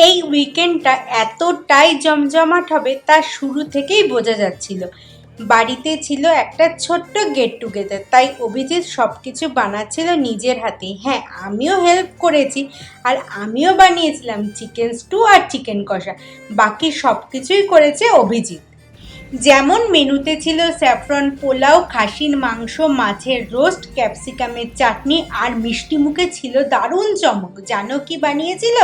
এই উইকেন্ডটা এতটাই জমজমাট হবে তা শুরু থেকেই বোঝা যাচ্ছিল। বাড়িতে ছিল একটা ছোট্ট গেট টুগেদার, তাই অভিজিৎ সব কিছু বানাচ্ছিল নিজের হাতে। হ্যাঁ, আমিও হেল্প করেছি, আর আমিও বানিয়েছিলাম চিকেন স্টু আর চিকেন কষা। বাকি সব কিছুই করেছে অভিজিৎ। যেমন মেনুতে ছিল স্যাফরন পোলাও, খাসির মাংস, মাছের রোস্ট, ক্যাপসিকামের চাটনি, আর মিষ্টি মুখে ছিল দারুণ চমক। জানো কি বানিয়েছিল?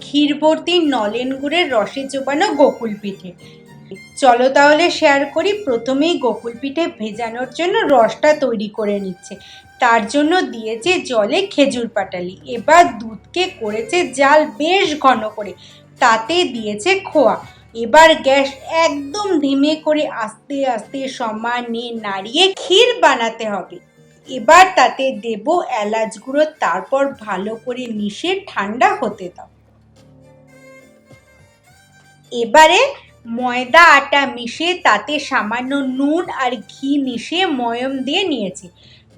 ক্ষীরভর্তি নলেন গুড়ের রসে চোবানো গোকুল পিঠে। চলো তাহলে শেয়ার করি। প্রথমেই গোকুল পিঠে ভেজানোর জন্য রসটা তৈরি করে নিচ্ছে। তার জন্য দিয়েছে জলে খেজুর পাটালি। এবার দুধকে করেছে জাল বেশ ঘন করে, তাতে দিয়েছে খোয়া। এবার গ্যাস একদম ধিমে করে আস্তে আস্তে সমানে নাড়িয়ে ক্ষীর বানাতে হবে। এবার তাতে দেব এলাচ গুঁড়ো, তারপর ভালো করে মিশিয়ে ঠান্ডা হতে দাও। এবারে ময়দা আটা মিশিয়ে তাতে সামান্য নুন আর ঘি মিশিয়ে ময়ম দিয়ে নিয়েছি।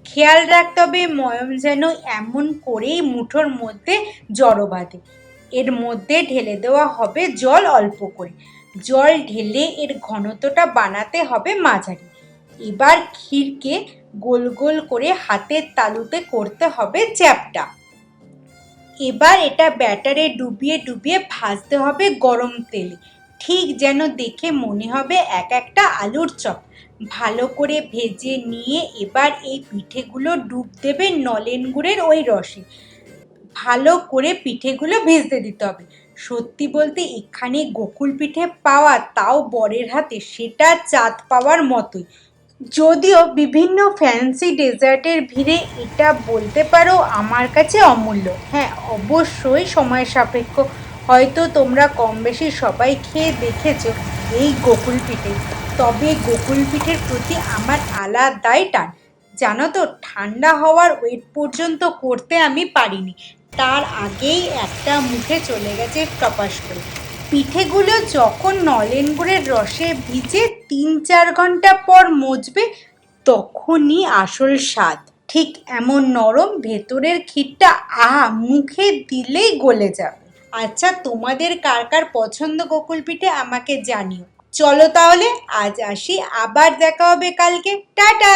খেয়াল রাখতে হবে ময়ম যেন এমন করেই মুঠোর মধ্যে জড়ো বাঁধে। এর মধ্যে ঢেলে দেওয়া হবে জল অল্প করে। জল ঢেলে এর ঘনত্বটা বানাতে হবে মাঝারি। এবার ক্ষীরকে গোল গোল করে হাতের তালুতে করতে হবে চ্যাপ্টা। এবার এটা ব্যাটারে ডুবিয়ে ডুবিয়ে ভাজতে হবে গরম তেলে, ঠিক যেন দেখে মনে হবে এক একটা আলুর চপ। ভালো করে ভেজে নিয়ে এবার এই পিঠেগুলো ডুব দেবে নলেন গুড়ের ওই রসে। ভালো করে পিঠেগুলো ভেজতে দিতে হবে। সত্যি বলতে এখানে গোকুল পিঠে পাওয়া, তাও বরের হাতে, সেটা চাঁদ পাওয়ার মতোই। যদিও বিভিন্ন ফ্যান্সি ডেজার্টের ভিড়ে এটা বলতে পারো আমার কাছে অমূল্য। হ্যাঁ, অবশ্যই সময় সাপেক্ষ। হয়তো তোমরা কম বেশি সবাই খেয়ে দেখেছো এই গোকুল পিঠে, তবে গোকুল পিঠের প্রতি আমার আলাদাই টান। জানো তো, ঠান্ডা হওয়ার ওয়েট পর্যন্ত করতে আমি পারিনি, তার আগেই একটা মুখে চলে গেছে টপাস করে। পিঠেগুলো যখন নলেন গুড়ের রসে ভিজে ৩-৪ ঘন্টা পর মজবে, তখনই আসল স্বাদ। ঠিক এমন নরম ভেতরের ক্ষীরটা, আহা, মুখে দিলেই গলে যাবে। আচ্ছা, তোমাদের কার কার পছন্দ গোকুল পিঠে আমাকে জানিও। চলো তাহলে আজ আসি, আবার দেখা হবে কালকে। টাটা।